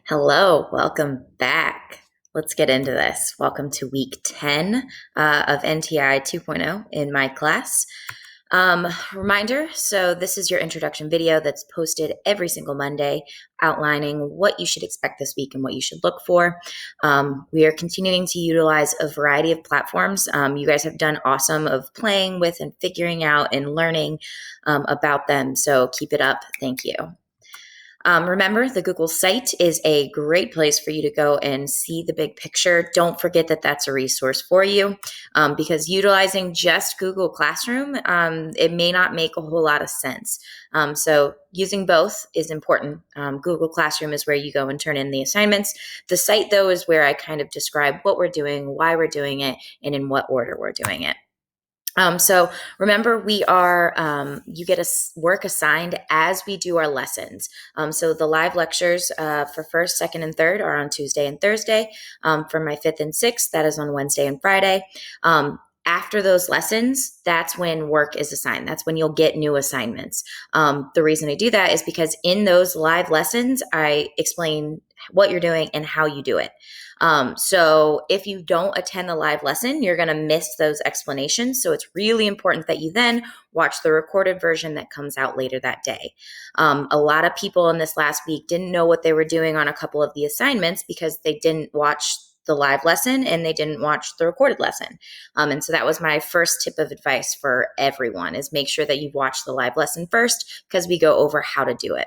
Hello, welcome back. Let's get into this. Welcome to week 10 of NTI 2.0 in my class. Reminder, so this is your introduction video that's posted every single Monday outlining what you should expect this week and what you should look for. We are continuing to utilize a variety of platforms. You guys have done awesome of playing with and figuring out and learning about them, so keep it up. Thank you. Remember, the Google site is a great place for you to go and see the big picture. Don't forget that that's a resource for you because utilizing just Google Classroom, it may not make a whole lot of sense. So using both is important. Google Classroom is where you go and turn in the assignments. The site, though, is where I kind of describe what we're doing, why we're doing it, and in what order we're doing it. So remember, you get a work assigned as we do our lessons. So the live lectures for first, second, and third are on Tuesday and Thursday. For my fifth and sixth, that is on Wednesday and Friday. After those lessons, that's when work is assigned. That's when you'll get new assignments. The reason I do that is because in those live lessons, I explain what you're doing and how you do it. So if you don't attend the live lesson, you're going to miss those explanations. So it's really important that you then watch the recorded version that comes out later that day. A lot of people in this last week didn't know what they were doing on a couple of the assignments because they didn't watch the live lesson and they didn't watch the recorded lesson. And so that was my first tip of advice for everyone is make sure that you watch the live lesson first because we go over how to do it.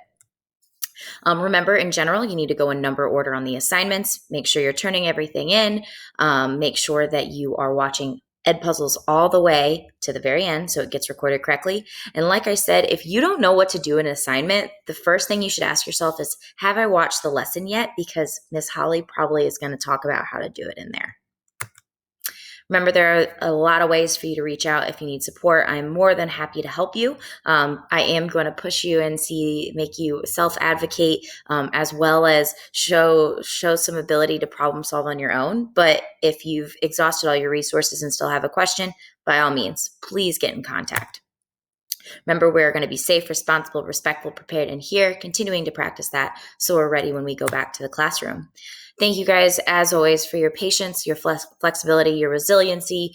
Remember, in general, you need to go in number order on the assignments. Make sure you're turning everything in. Make sure that you are watching Edpuzzles all the way to the very end so it gets recorded correctly. And like I said, if you don't know what to do in an assignment, the first thing you should ask yourself is, have I watched the lesson yet? Because Miss Holly probably is going to talk about how to do it in there. Remember, there are a lot of ways for you to reach out if you need support. I'm more than happy to help you. I am going to push you and make you self-advocate as well as show some ability to problem solve on your own. But if you've exhausted all your resources and still have a question, by all means, please get in contact. Remember, we're going to be safe, responsible, respectful, prepared, and here, continuing to practice that so we're ready when we go back to the classroom. Thank you guys, as always, for your patience, your flexibility, your resiliency,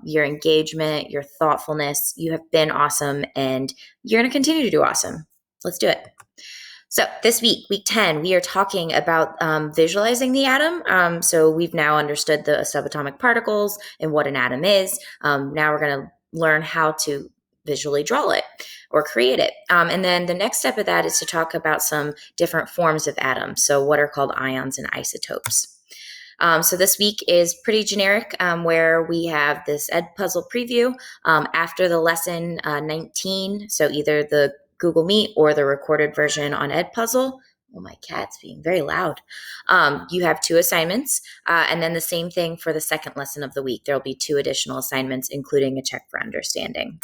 your engagement, your thoughtfulness. You have been awesome, and you're going to continue to do awesome. Let's do it. So this week, week 10, we are talking about visualizing the atom. So we've now understood the subatomic particles and what an atom is. Now we're going to learn how to visually draw it or create it. And then the next step of that is to talk about some different forms of atoms, so what are called ions and isotopes. So this week is pretty generic, where we have this Edpuzzle preview after the lesson 19, so either the Google Meet or the recorded version on Edpuzzle. Oh, my cat's being very loud. You have 2 assignments, and then the same thing for the second lesson of the week. There will be 2 additional assignments, including a check for understanding.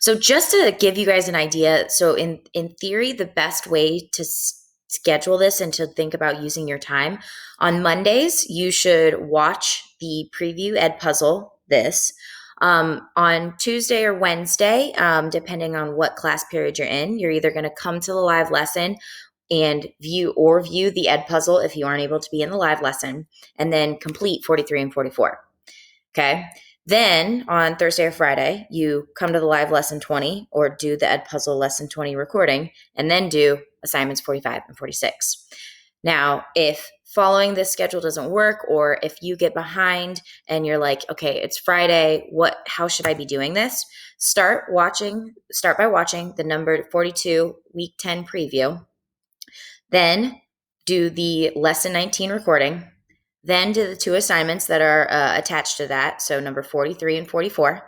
So just to give you guys an idea, so in theory, the best way to schedule this and to think about using your time, on Mondays, you should watch the preview Edpuzzle, this. On Tuesday or Wednesday, depending on what class period you're in, you're either going to come to the live lesson and view the Edpuzzle if you aren't able to be in the live lesson, and then complete 43 and 44. Okay. Then on Thursday or Friday, you come to the live lesson 20 or do the Edpuzzle lesson 20 recording and then do assignments 45 and 46. Now, if following this schedule doesn't work, or if you get behind and you're like, okay, it's Friday, how should I be doing this? Start by watching the numbered 42 week 10 preview, then do the lesson 19 recording, then do the 2 assignments that are attached to that, so number 43 and 44.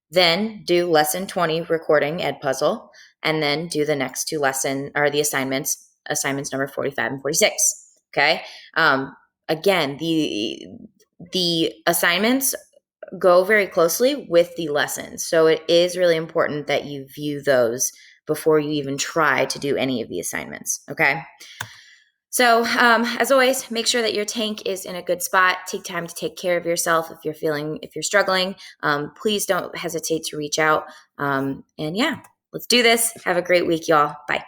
Then do lesson 20 recording Edpuzzle, and then do the next 2 the assignments number 45 and 46. Okay. Again, the assignments go very closely with the lessons, so it is really important that you view those before you even try to do any of the assignments. Okay. So as always, make sure that your tank is in a good spot. Take time to take care of yourself if you're struggling. Please don't hesitate to reach out. And yeah, let's do this. Have a great week, y'all. Bye.